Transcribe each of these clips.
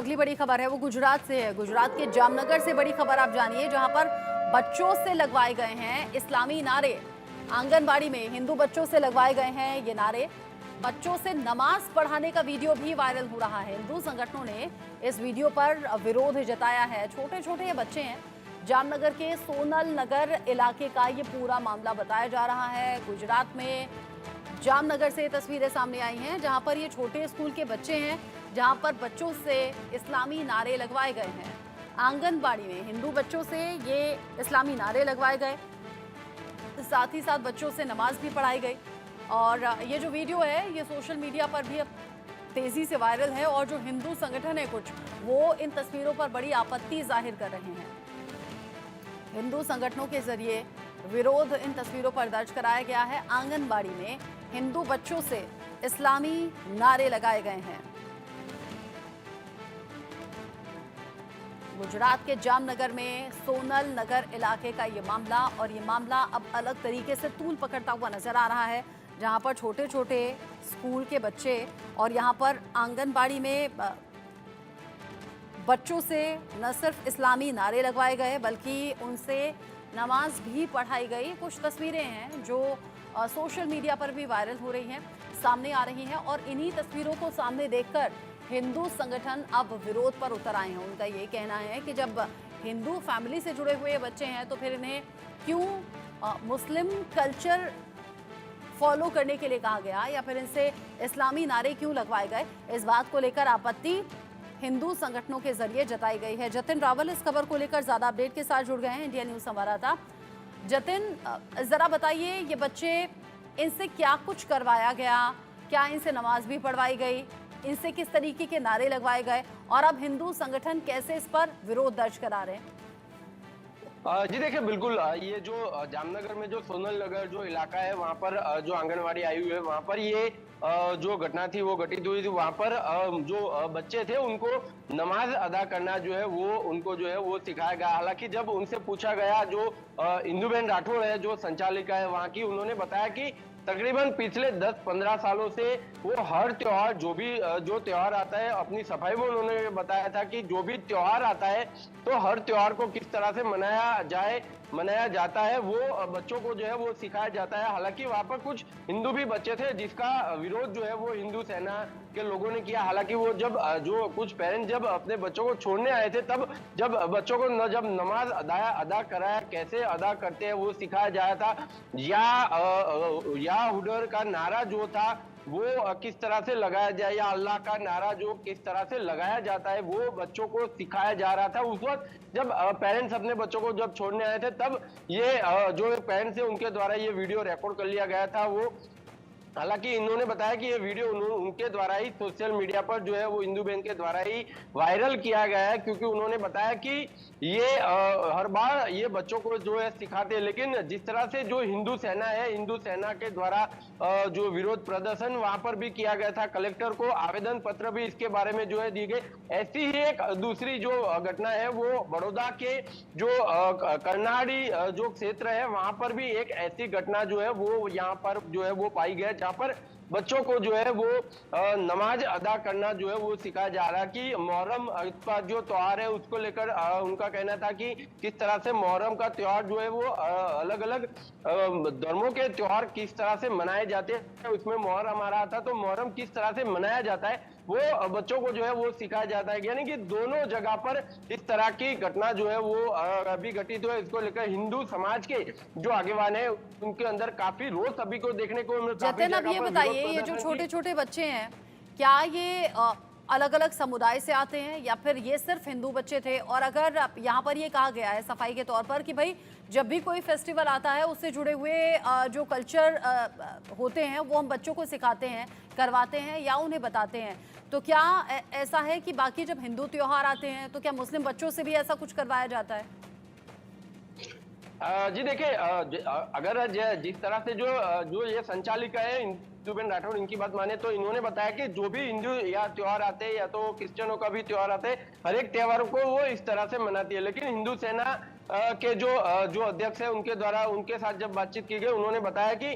अगली बड़ी खबर है वो गुजरात से है। गुजरात के जामनगर से बड़ी खबर आप जानिए, जहां पर बच्चों से लगवाए गए हैं इस्लामी नारे। आंगनबाड़ी में हिंदू बच्चों से लगवाए गए हैं ये नारे। बच्चों से नमाज पढ़ाने का वीडियो भी वायरल हो रहा है। हिंदू संगठनों ने इस वीडियो पर विरोध जताया है। छोटे छोटे ये बच्चे हैं। जामनगर के सोनल नगर इलाके का ये पूरा मामला बताया जा रहा है। गुजरात में जामनगर से तस्वीरें सामने आई हैं, जहां पर ये छोटे स्कूल के बच्चे हैं, जहां पर बच्चों से इस्लामी नारे लगवाए गए हैं। आंगनबाड़ी में हिंदू बच्चों से ये इस्लामी नारे लगवाए गए, साथ ही साथ बच्चों से नमाज भी पढ़ाई गई। और ये जो वीडियो है ये सोशल मीडिया पर भी अब तेजी से वायरल है, और जो हिंदू संगठन है कुछ, वो इन तस्वीरों पर बड़ी आपत्ति जाहिर कर रहे हैं। हिंदू संगठनों के जरिए विरोध इन तस्वीरों पर दर्ज कराया गया है। आंगनबाड़ी में हिंदू बच्चों से इस्लामी नारे लगाए गए हैं। गुजरात के जामनगर में सोनल नगर इलाके का ये मामला, और ये मामला अब अलग तरीके से तूल पकड़ता हुआ नजर आ रहा है, जहां पर छोटे छोटे स्कूल के बच्चे और यहां पर आंगनबाड़ी में बच्चों से न सिर्फ इस्लामी नारे लगवाए गए बल्कि उनसे नमाज भी पढ़ाई गई। कुछ तस्वीरें हैं जो सोशल मीडिया पर भी वायरल हो रही हैं, सामने आ रही हैं, और इन्हीं तस्वीरों को सामने देखकर हिंदू संगठन अब विरोध पर उतर आए हैं। उनका ये कहना है कि जब हिंदू फैमिली से जुड़े हुए बच्चे हैं तो फिर इन्हें क्यों मुस्लिम कल्चर फॉलो करने के लिए कहा गया, या फिर इनसे इस्लामी नारे क्यों लगवाए गए। इस बात को लेकर आपत्ति हिंदू संगठनों के जरिए जताई गई है। जतिन रावल इस खबर को लेकर ज्यादा अपडेट के साथ जुड़ गए हैं, इंडिया न्यूज संवाददाता। जतिन, जरा बताइए, ये बच्चे, इनसे क्या कुछ करवाया गया, क्या इनसे नमाज भी पढ़वाई गई, इनसे किस तरीके के नारे लगवाए गए, और अब हिंदू संगठन कैसे इस पर विरोध दर्ज करा रहे हैं? जी देखिए, बिल्कुल ये जो जामनगर में जो सोनल नगर जो इलाका है, वहाँ पर जो आंगनवाड़ी आई हुई है, वहाँ पर ये जो घटना थी वो घटित हुई थी। वहाँ पर जो बच्चे थे उनको नमाज अदा करना जो है वो उनको जो है वो सिखाया गया। हालांकि जब उनसे पूछा गया, जो इंदुबेन राठौड़ है जो संचालिका है वहाँ की, उन्होंने बताया कि तकरीबन पिछले 10-15 सालों से वो हर त्योहार जो त्योहार आता है, अपनी सफाई में उन्होंने बताया था कि जो भी त्योहार आता है तो हर त्योहार को किस तरह से मनाया जाता है, वो बच्चों को जो है वो सिखाया जाता है। हालांकि वहाँ पर कुछ हिंदू भी बच्चे थे जिसका विरोध जो है वो हिंदू सेना के लोगों ने किया। हालांकि वो जब जो कुछ पेरेंट्स जब अपने बच्चों को छोड़ने आए थे, तब जब बच्चों को जब नमाज अदा कराया, कैसे अदा करते हैं वो सिखाया जाया था। या हुडर का नारा जो था वो किस तरह से लगाया जाए, या अल्लाह का नारा जो किस तरह से लगाया जाता है वो बच्चों को सिखाया जा रहा था। उस वक्त जब पेरेंट्स अपने बच्चों को जब छोड़ने आए थे, तब ये जो पेरेंट्स है उनके द्वारा ये वीडियो रिकॉर्ड कर लिया गया था। वो हालांकि इन्होंने बताया कि ये वीडियो उनके द्वारा ही सोशल मीडिया पर जो है वो इंदुबेन के द्वारा ही वायरल किया गया है, क्योंकि उन्होंने बताया कि ये हर बार ये बच्चों को जो है सिखाते हैं, लेकिन जिस तरह से जो हिंदू सेना है, हिंदू सेना के द्वारा जो विरोध प्रदर्शन वहां पर भी किया गया था, कलेक्टर को आवेदन पत्र भी इसके बारे में जो है दिए गए। ऐसी ही एक दूसरी जो घटना है वो बड़ौदा के जो कर्नाड़ी जो क्षेत्र है, वहां पर भी एक ऐसी घटना जो है वो यहाँ पर जो है वो पाई गई, जहाँ पर बच्चों को जो है वो नमाज अदा करना जो है वो सिखाया जा रहा है। कि मुहर्रम का जो त्योहार है उसको लेकर उनका कहना था कि किस तरह से मुहर्रम का त्योहार जो है वो अलग अलग धर्मों के त्योहार किस तरह से मनाए जाते हैं, उसमें मुहर्रम आ रहा था, तो मुहर्रम किस तरह से मनाया जाता है वो बच्चों को जो है वो सिखाया जाता है। यानी कि दोनों जगह पर इस तरह की घटना जो है वो अभी घटित हुआ है। इसको लेकर हिंदू समाज के जो आगेवान है उनके अंदर काफी रोष अभी को देखने को मिल रहा है। जतिन, अब ये बताइए, ये जो छोटे छोटे बच्चे हैं, क्या ये अलग अलग समुदाय से आते हैं, या फिर ये सिर्फ हिंदू बच्चे थे? और अगर यहाँ पर ये कहा गया है सफाई के तौर पर कि भाई जब भी कोई फेस्टिवल आता है उससे जुड़े हुए जो कल्चर होते हैं वो हम बच्चों को सिखाते हैं, करवाते हैं या उन्हें बताते हैं, तो क्या ऐसा है कि बाकी जब हिंदू त्योहार आते हैं तो क्या मुस्लिम बच्चों से भी ऐसा कुछ करवाया जाता है? जी देखिए, अगर जिस तरह से जो ये संचालिका है इंदुबेन राठौड़ इनकी बात माने तो इन्होंने बताया कि जो भी हिंदू या त्योहार आते हैं या तो क्रिश्चियनों का भी त्योहार आते हैं, हर एक त्योहारों को वो इस तरह से मनाती है। लेकिन हिंदू सेना के जो अध्यक्ष है उनके द्वारा उनके साथ जब बातचीत की गई, उन्होंने बताया कि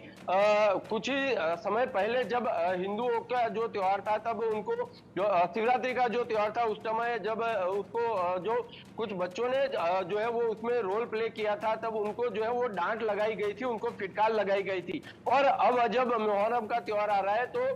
कुछ ही समय पहले जब हिंदुओं का जो त्योहार था तब उनको जो शिवरात्रि का जो त्योहार था उस समय जब उसको जो कुछ बच्चों ने जो है वो उसमें रोल प्ले किया था, तब उनको जो है वो डांट लगाई गई थी, उनको फिटकार लगाई गई थी। और अब जब मुहर्रम का त्योहार आ रहा है तो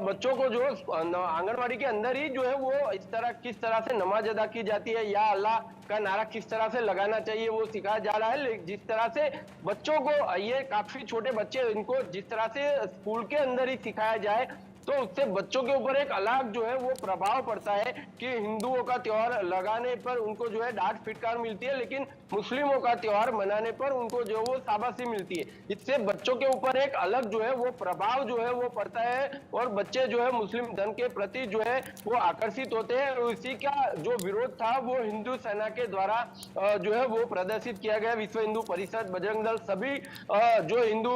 बच्चों को जो आंगनवाड़ी के अंदर ही जो है वो इस तरह किस तरह से नमाज अदा की जाती है या अल्लाह का नारा किस तरह से लगाना चाहिए वो सिखाया जा रहा है। जिस तरह से बच्चों को, ये काफी छोटे बच्चे, इनको जिस तरह से स्कूल के अंदर ही सिखाया जाए तो उससे बच्चों के ऊपर एक अलग जो है वो प्रभाव पड़ता है कि हिंदुओं का त्योहार लगाने पर उनको जो है डांट फिटकार मिलती है, लेकिन मुस्लिमों का त्योहार मनाने पर उनको जो वो शाबाशी मिलती है। इससे बच्चों के ऊपर एक अलग जो है वो प्रभाव जो है वो पड़ता है और बच्चे जो है मुस्लिम धर्म के प्रति जो है वो आकर्षित होते हैं। और इसी का जो विरोध था वो हिंदू सेना के द्वारा जो है वो प्रदर्शित किया गया। विश्व हिंदू परिषद, बजरंग दल, सभी जो हिंदू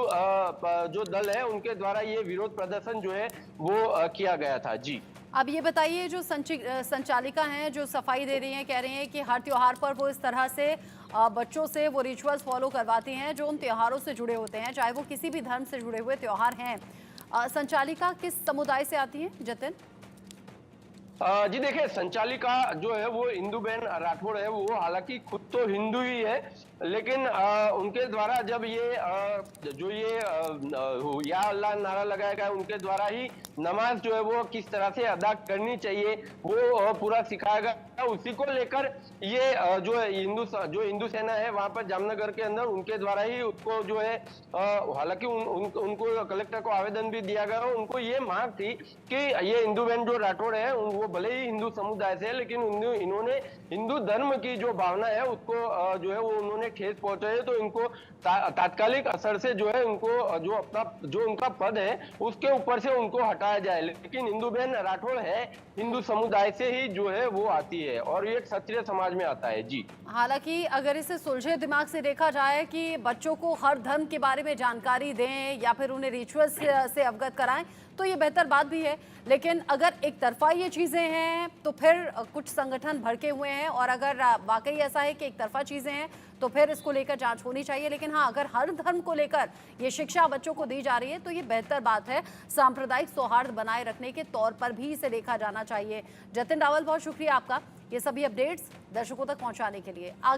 जो दल है उनके द्वारा ये विरोध प्रदर्शन जो है वो किया गया था। जी, अब ये बताइए, जो संचालिका हैं जो सफाई दे रही हैं, कह रही हैं कि हर त्योहार पर वो इस तरह से बच्चों से वो रिचुअल्स फॉलो करवाती हैं जो उन त्योहारों से जुड़े होते हैं, चाहे वो किसी भी धर्म से जुड़े हुए त्योहार हैं। संचालिका किस समुदाय से आती हैं, जतिन? जी देखिए, संचालिका जो है वो इंदुबेन राठौड़ है, वो हालांकि खुद तो हिंदू ही है, लेकिन उनके द्वारा जब ये जो ये या अल्लाह नारा लगाया गया, उनके द्वारा ही नमाज जो है वो किस तरह से अदा करनी चाहिए वो पूरा सिखाया गया। उसी को लेकर ये जो हिंदू सेना है वहां पर जामनगर के अंदर उनके द्वारा ही उसको जो है हालांकि उनको कलेक्टर को आवेदन भी दिया गया। उनको ये मांग थी कि ये इंदुबेन जो राठौड़ है वो भले ही हिंदू समुदाय से है, लेकिन इन्होंने हिंदू धर्म की जो भावना है उसको जो है वो उन्होंने ठेस पहुंचाई है, तो इनको तात्कालिक असर से जो है उनको जो उनका पद है उसके ऊपर से उनको हटाया जाए। लेकिन इंदुबेन राठौड़ है हिंदू समुदाय से ही जो है वो आती है और ये क्षत्रिय समाज में आता है। जी, हालांकि अगर इसे सुलझे दिमाग से देखा जाए कि बच्चों को हर धर्म के बारे में जानकारी दें या फिर उन्हें रिचुअल्स से अवगत कराएं तो ये बेहतर बात भी है, लेकिन अगर एक तरफा ये चीज़ें हैं तो फिर कुछ संगठन भड़के हुए हैं, और अगर वाकई ऐसा है कि एक तरफा चीज़ें हैं तो फिर इसको लेकर जांच होनी चाहिए। लेकिन हाँ, अगर हर धर्म को लेकर ये शिक्षा बच्चों को दी जा रही है तो ये बेहतर बात है। सांप्रदायिक सौहार्द बनाए रखने के तौर पर भी इसे देखा जाना चाहिए। जतिन रावल, बहुत शुक्रिया आपका ये सभी अपडेट्स दर्शकों तक पहुंचाने के लिए।